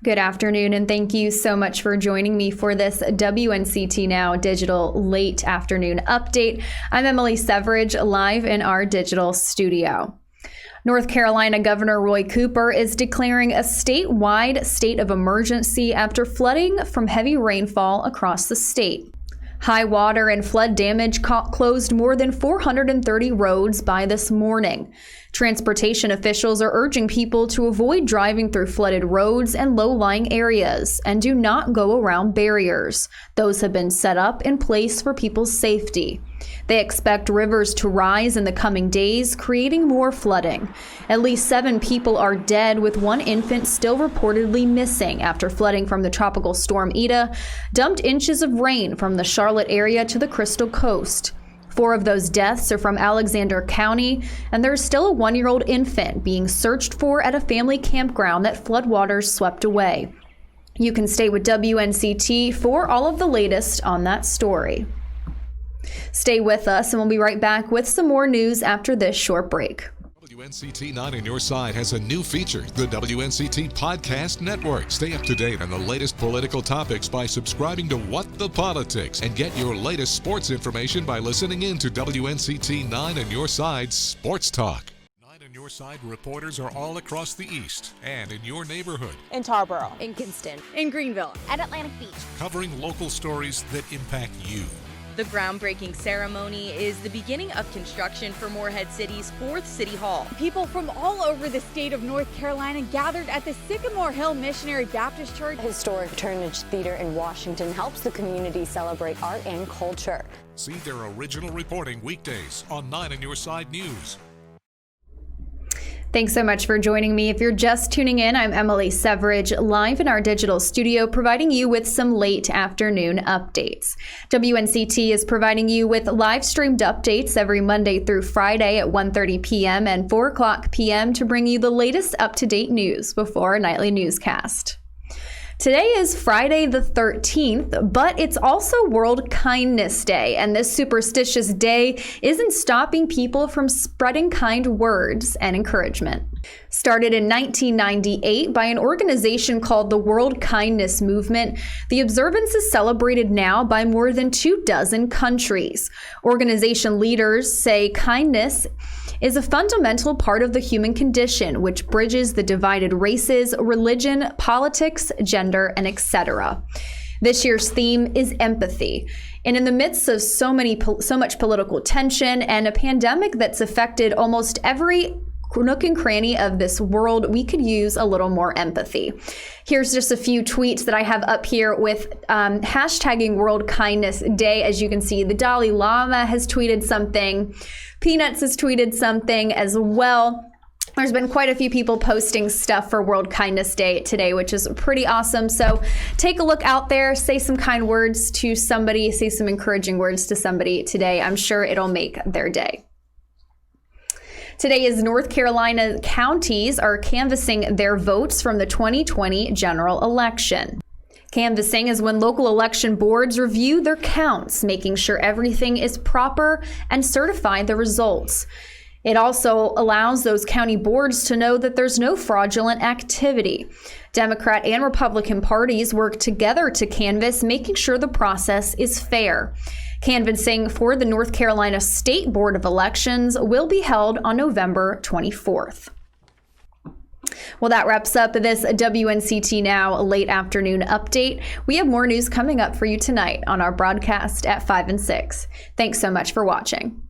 Good afternoon, and thank you so much for joining me for this WNCT Now digital late afternoon update. I'm Emily Severage, live in our digital studio. North Carolina Governor Roy Cooper is declaring a statewide state of emergency after flooding from heavy rainfall across the state. High water and flood damage closed more than 430 roads by this morning. Transportation officials are urging people to avoid driving through flooded roads and low-lying areas and do not go around barriers. Those have been set up in place for people's safety. They expect rivers to rise in the coming days, creating more flooding. At least 7 people are dead, with 1 infant still reportedly missing after flooding from the tropical storm Ida dumped inches of rain from the Charlotte area to the Crystal Coast. 4 of those deaths are from Alexander County, and there's still a 1-year-old infant being searched for at a family campground that floodwaters swept away. You can stay with WNCT for all of the latest on that story. Stay with us, and we'll be right back with some more news after this short break. WNCT 9 on your side has a new feature, the WNCT Podcast Network. Stay up to date on the latest political topics by subscribing to What the Politics, and get your latest sports information by listening in to WNCT 9 on your side Sports Talk. 9 on your side reporters are all across the East and in your neighborhood. In Tarboro, in Kinston, in Greenville, at Atlantic Beach. Covering local stories that impact you. The groundbreaking ceremony is the beginning of construction for Morehead City's 4th City Hall. People from all over the state of North Carolina gathered at the Sycamore Hill Missionary Baptist Church. Historic Turnage Theater in Washington helps the community celebrate art and culture. See their original reporting weekdays on 9 on your side news. Thanks so much for joining me. If you're just tuning in, I'm Emily Severage, live in our digital studio, providing you with some late afternoon updates. WNCT is providing you with live streamed updates every Monday through Friday at 1:30 p.m. and 4 o'clock p.m. to bring you the latest up-to-date news before a nightly newscast. Today is Friday the 13th, but it's also World Kindness Day, and this superstitious day isn't stopping people from spreading kind words and encouragement. Started in 1998 by an organization called the World Kindness Movement, the observance is celebrated now by more than 24 countries. Organization leaders say kindness is a fundamental part of the human condition, which bridges the divided races, religion, politics, gender, and etc. This year's theme is empathy. And in the midst of so much political tension and a pandemic that's affected almost every nook and cranny of this world, we could use a little more empathy. Here's just a few tweets that I have up here with hashtagging World Kindness Day. As you can see, the Dalai Lama has tweeted something. Peanuts has tweeted something as well. There's been quite a few people posting stuff for World Kindness Day today, which is pretty awesome. So take a look out there, say some kind words to somebody, say some encouraging words to somebody today. I'm sure it'll make their day. Today is North Carolina counties are canvassing their votes from the 2020 general election. Canvassing is when local election boards review their counts, making sure everything is proper and certify the results. It also allows those county boards to know that there's no fraudulent activity. Democrat and Republican parties work together to canvass, making sure the process is fair. Canvassing for the North Carolina State Board of Elections will be held on November 24th. Well, that wraps up this WNCT Now late afternoon update. We have more news coming up for you tonight on our broadcast at 5 and 6. Thanks so much for watching.